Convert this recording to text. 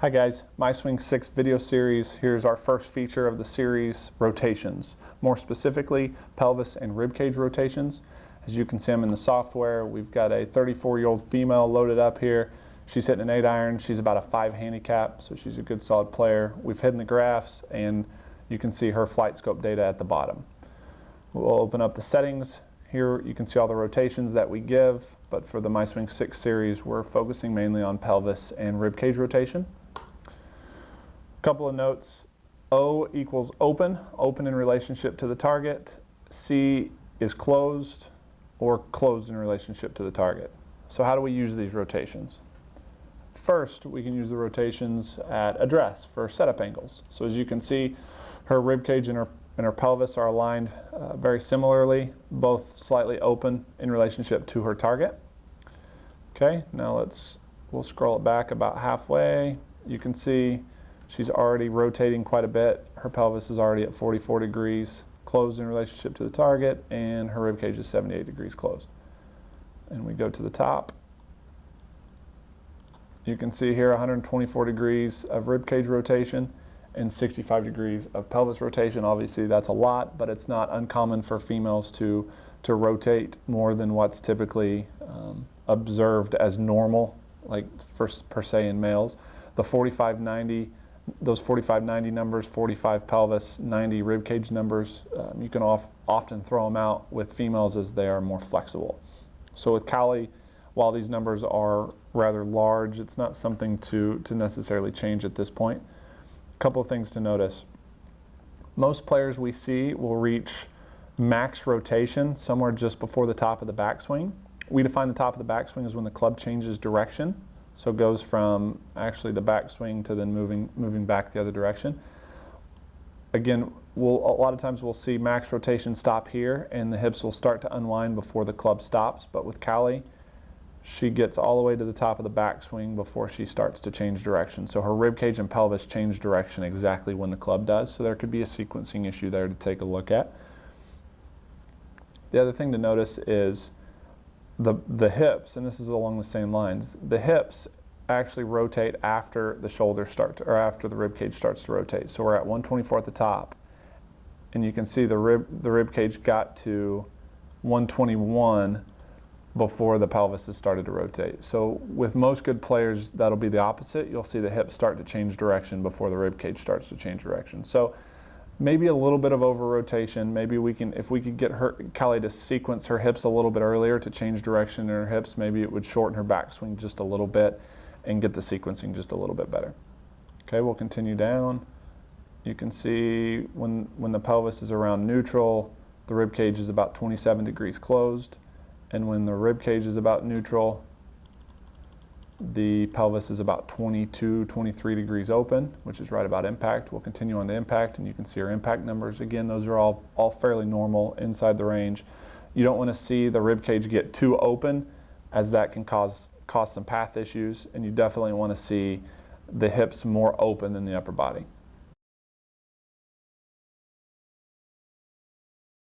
Hi guys, MySwing 6 video series. Here's our first feature of the series, rotations. More specifically, pelvis and ribcage rotations. As you can see, I'm in the software. We've got a 34-year-old female loaded up here. She's hitting an 8-iron. She's about a 5 handicap, so she's a good solid player. We've hidden the graphs and you can see her flight scope data at the bottom. We'll open up the settings. Here you can see all the rotations that we give, but for the MySwing 6 series, we're focusing mainly on pelvis and ribcage rotation. Couple of notes. O equals open, open in relationship to the target. C is closed or closed in relationship to the target. So how do we use these rotations? First, we can use the rotations at address for setup angles. So as you can see, her ribcage and her pelvis are aligned very similarly, both slightly open in relationship to her target. Okay, now we'll scroll it back about halfway. You can see she's already rotating quite a bit. Her pelvis is already at 44 degrees closed in relationship to the target, and her ribcage is 78 degrees closed. And we go to the top. You can see here 124 degrees of ribcage rotation and 65 degrees of pelvis rotation. Obviously that's a lot, but it's not uncommon for females to rotate more than what's typically observed as normal, like per se in males. The 45-90, those 45-90 numbers, 45 pelvis, 90 ribcage numbers, you can often throw them out with females as they are more flexible. So with Callie, while these numbers are rather large, it's not something to necessarily change at this point. A couple of things to notice. Most players we see will reach max rotation somewhere just before the top of the backswing. We define the top of the backswing as when the club changes direction. So it goes from actually the backswing to then moving back the other direction. Again, a lot of times we'll see max rotation stop here and the hips will start to unwind before the club stops. But with Callie, she gets all the way to the top of the backswing before she starts to change direction. So her ribcage and pelvis change direction exactly when the club does. So there could be a sequencing issue there to take a look at. The other thing to notice is the hips, and this is along the same lines, the hips actually rotate after the shoulders or after the ribcage starts to rotate. So we're at 124 at the top, and you can see the ribcage got to 121 before the pelvis has started to rotate. So with most good players, that'll be the opposite. You'll see the hips start to change direction before the ribcage starts to change direction. So maybe a little bit of over rotation. Maybe if we could get Callie to sequence her hips a little bit earlier to change direction in her hips, maybe it would shorten her backswing just a little bit and get the sequencing just a little bit better. Okay, we'll continue down. You can see when the pelvis is around neutral, the ribcage is about 27 degrees closed. And when the ribcage is about neutral, the pelvis is about 22, 23 degrees open, which is right about impact. We'll continue on to impact, and you can see our impact numbers. Again, those are all fairly normal inside the range. You don't want to see the ribcage get too open, as that can cause some path issues, and you definitely want to see the hips more open than the upper body.